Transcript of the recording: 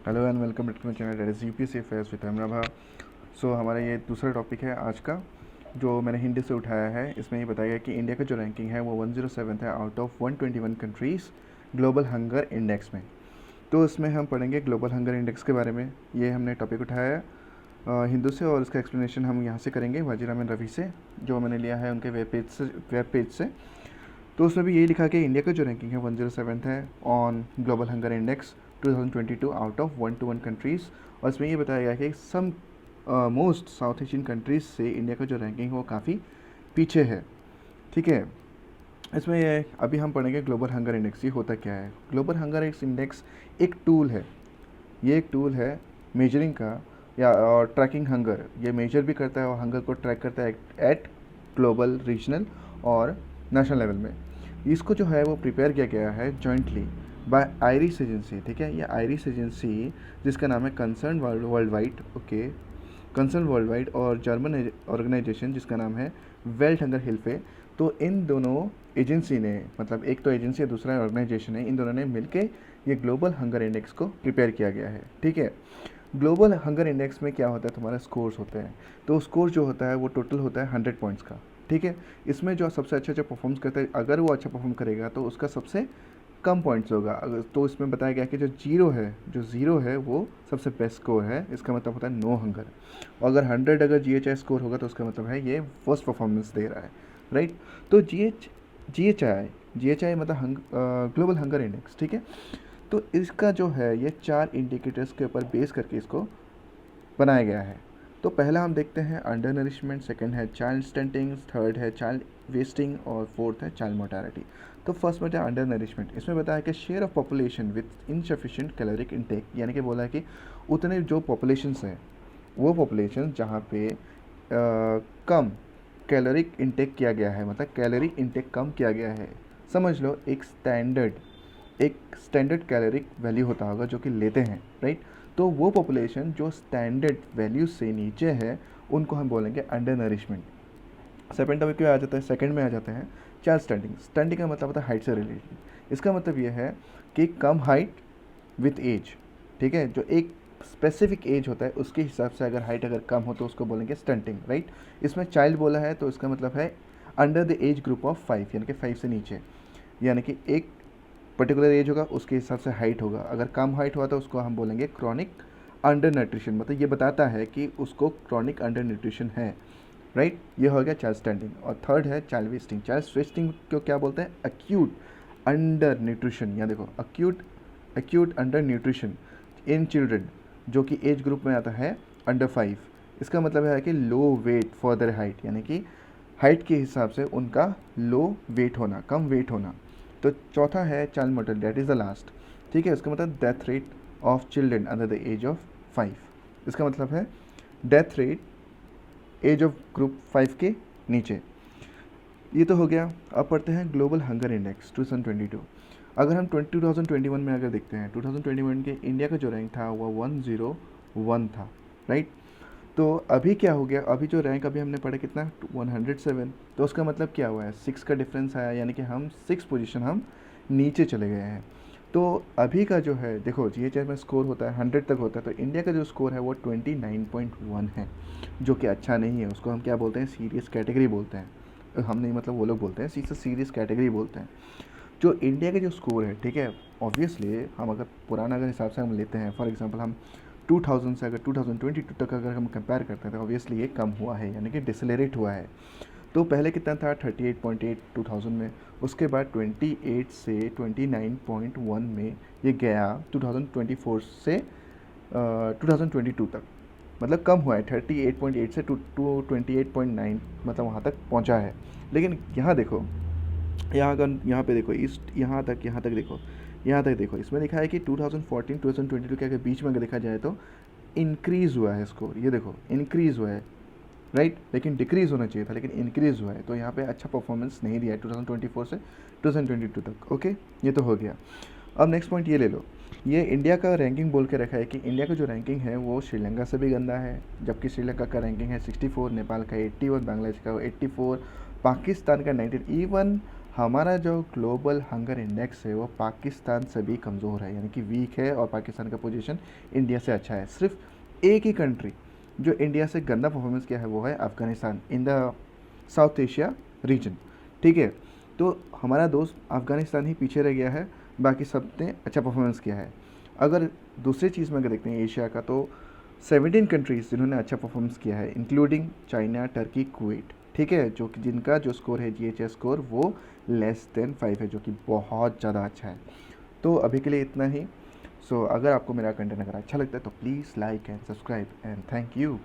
Hello and welcome back to my channel that is UPSC affairs with Amrabha. So हमारा ये दूसरा topic है आज का, जो मैंने हिंदी से उठाया है। इसमें ये बताया गया कि इंडिया का जो रैंकिंग है वो 107 है out of 121 countries global hunger index में। तो इसमें हम पढ़ेंगे ग्लोबल हंगर इंडेक्स के बारे में। ये हमने टॉपिक उठाया है हिंदू से, और इसका एक्सप्लेनेशन हम यहाँ से करेंगे वजीर अहमद रफ़ी से, जो मैंने लिया है उनके वेब पेज से। तो उसमें भी यही लिखा कि इंडिया का जो रैंकिंग है 107 है on global hunger index 2022 out of 121 countries. और इसमें ये बताया गया है कि some most South Asian countries से इंडिया का जो रैंकिंग है वो काफ़ी पीछे है। ठीक है, इसमें ये अभी हम पढ़ेंगे ग्लोबल हंगर इंडेक्स। ये होता क्या है? ग्लोबल हंगर इंडेक्स एक टूल है। ये एक टूल है मेजरिंग का या ट्रैकिंग हंगर। ये मेजर भी करता है और हंगर को ट्रैक करता है एट ग्लोबल, रीजनल और नेशनल लेवल में। इसको जो है वो प्रिपेयर किया गया है जॉइंटली बाय आयरिश एजेंसी। ठीक है, ये आयरिश एजेंसी जिसका नाम है concern world wide, okay, concern world wide, और जर्मन ऑर्गेनाइजेशन जिसका नाम है वेल्ट हंगर हिल्फे। तो इन दोनों एजेंसी ने, मतलब एक तो एजेंसी है दूसरा ऑर्गेनाइजेशन है, इन दोनों ने मिलके ये ग्लोबल हंगर इंडेक्स को प्रिपेयर किया गया है। ठीक है, ग्लोबल हंगर इंडेक्स में क्या होता है, तुम्हारा स्कोर्स होते हैं। तो स्कोर जो होता है वो टोटल होता है 100 पॉइंट्स का। ठीक है, इसमें जो सबसे अच्छा परफॉर्म करता है, अगर वो अच्छा परफॉर्म करेगा तो उसका सबसे कम पॉइंट्स होगा। अगर तो इसमें बताया गया कि जो ज़ीरो है वो सबसे बेस्ट स्कोर है। इसका मतलब होता है नो हंगर। और अगर 100 अगर GHI स्कोर होगा तो उसका मतलब है ये फर्स्ट परफॉर्मेंस दे रहा है, राइट। तो जी एच आई मतलब ग्लोबल हंगर इंडेक्स। ठीक है, तो इसका जो है ये 4 इंडिकेटर्स के ऊपर बेस करके इसको बनाया गया है। तो पहला हम देखते हैं अंडर नरिशमेंट, सेकंड है चाइल्ड स्टंटिंग, थर्ड है चाइल्ड वेस्टिंग और फोर्थ है चाइल्ड मोर्टालिटी। तो फर्स्ट में है अंडर नरिशमेंट। इसमें बताया कि share of population with insufficient caloric intake, यानी कि बोला है कि उतने जो पॉपुलेशंस हैं वो पॉपुलेशन जहाँ पे कम कैलोरिक इंटेक किया गया है, मतलब कैलोरी इंटेक कम किया गया है। समझ लो एक स्टैंडर्ड कैलोरिक वैल्यू होता होगा जो कि लेते हैं, राइट। तो वो पॉपुलेशन जो स्टैंडर्ड वैल्यू से नीचे है उनको हम बोलेंगे अंडर नरिशमेंट। सेकंड में आ जाते हैं चाइल्ड स्टंटिंग। स्टंटिंग का मतलब होता है हाइट से रिलेटेड। इसका मतलब ये है कि कम हाइट विथ एज। ठीक है, जो एक स्पेसिफिक एज होता है उसके हिसाब से अगर हाइट अगर कम हो तो उसको बोलेंगे स्टंटिंग, राइट। इसमें चाइल्ड बोला है तो इसका मतलब है under the age group of 5, यानी कि 5 से नीचे, यानी कि एक पर्टिकुलर एज होगा उसके हिसाब से हाइट होगा। अगर कम हाइट हुआ तो उसको हम बोलेंगे क्रॉनिक अंडर न्यूट्रिशन, मतलब ये बताता है कि उसको क्रॉनिक अंडर न्यूट्रिशन है, राइट। ये हो गया चाइल्ड स्टैंडिंग। और थर्ड है चाइल्ड वेस्टिंग। चाइल्ड वेस्टिंग को क्या बोलते हैं? Acute under nutrition. या देखो acute under nutrition in children, जो कि एज ग्रुप में आता है अंडर 5। इसका मतलब है कि लो वेट फॉर देयर हाइट, यानी कि हाइट के हिसाब से उनका लो वेट होना, कम वेट होना। तो चौथा है child mortal, that is the last. ठीक है, इसका मतलब death rate of children under the age of 5। इसका मतलब है death rate age of group 5 के नीचे। ये तो हो गया। अब पढ़ते हैं ग्लोबल हंगर इंडेक्स 2022। अगर हम 2021 में अगर देखते हैं, 2021 के इंडिया का जो रैंक था वो 101 था, राइट। तो अभी क्या हो गया? अभी जो रैंक अभी हमने पढ़ा कितना, 107। तो उसका मतलब क्या हुआ है? 6 का डिफरेंस आया, यानी कि हम 6 पोजीशन हम नीचे चले गए हैं। तो अभी का जो है देखो, GHI में स्कोर होता है 100 तक होता है, तो इंडिया का जो स्कोर है वो 29.1 है, जो कि अच्छा नहीं है। उसको हम क्या बोलते हैं? सीरियस कैटेगरी बोलते हैं। हम नहीं, मतलब वो लोग बोलते हैं, सीरियस कैटेगरी बोलते हैं। जो इंडिया का जो स्कोर है, ठीक है, ऑब्वियसली हम अगर पुराना अगर हिसाब से हम लेते हैं, फॉर एग्जांपल हम 2000 से अगर 2022 तक अगर हम कंपेयर करते हैं तो ऑब्वियसली ये कम हुआ है, यानी कि डिसलेरेट हुआ है। तो पहले कितना था? 38.8 2000 में, उसके बाद 28 से 29.1 में ये गया 2024 से 2022 तक, मतलब कम हुआ है। 38.8 से टू 28.9, मतलब वहाँ तक पहुँचा है। लेकिन यहाँ देखो, यहाँ पे देखो, ईस्ट यहाँ तक देखो, यहाँ तक देखो, इसमें लिखा है कि 2014 2022 के बीच में अगर देखा जाए तो इंक्रीज़ हुआ है स्कोर। ये देखो इंक्रीज़ हुआ है, राइट, लेकिन डिक्रीज़ होना चाहिए था, लेकिन इंक्रीज़ हुआ है। तो यहाँ पे अच्छा परफॉर्मेंस नहीं दिया है 2024 से 2022 तक। ओके, ये तो हो गया। अब नेक्स्ट पॉइंट ये ले लो। ये इंडिया का रैंकिंग बोल के रखा है कि इंडिया का जो रैंकिंग है वो श्रीलंका से भी गंदा है, जबकि श्रीलंका का रैंकिंग है 64, नेपाल का 81, बांग्लादेश का 84, पाकिस्तान का 19, इवन हमारा जो ग्लोबल हंगर इंडेक्स है वो पाकिस्तान से भी कमज़ोर है, यानी कि वीक है, और पाकिस्तान का पोजीशन इंडिया से अच्छा है। सिर्फ एक ही कंट्री जो इंडिया से गंदा परफॉर्मेंस किया है वो है Afghanistan in the south Asia region. ठीक है, तो हमारा दोस्त अफ़गानिस्तान ही पीछे रह गया है, बाकी सब ने अच्छा परफॉर्मेंस किया है। अगर दूसरी चीज़ में अगर देखते हैं एशिया का, तो 17 कंट्रीज़ जिन्होंने अच्छा परफॉर्मेंस किया है, इंक्लूडिंग चाइना, टर्की, कुवैत। ठीक है, जो कि जिनका जो स्कोर है जीएचएस स्कोर वो <5 है, जो कि बहुत ज़्यादा अच्छा है। तो अभी के लिए इतना ही। सो अगर आपको मेरा कंटेंट अगर अच्छा लगता है तो please like and subscribe and thank you.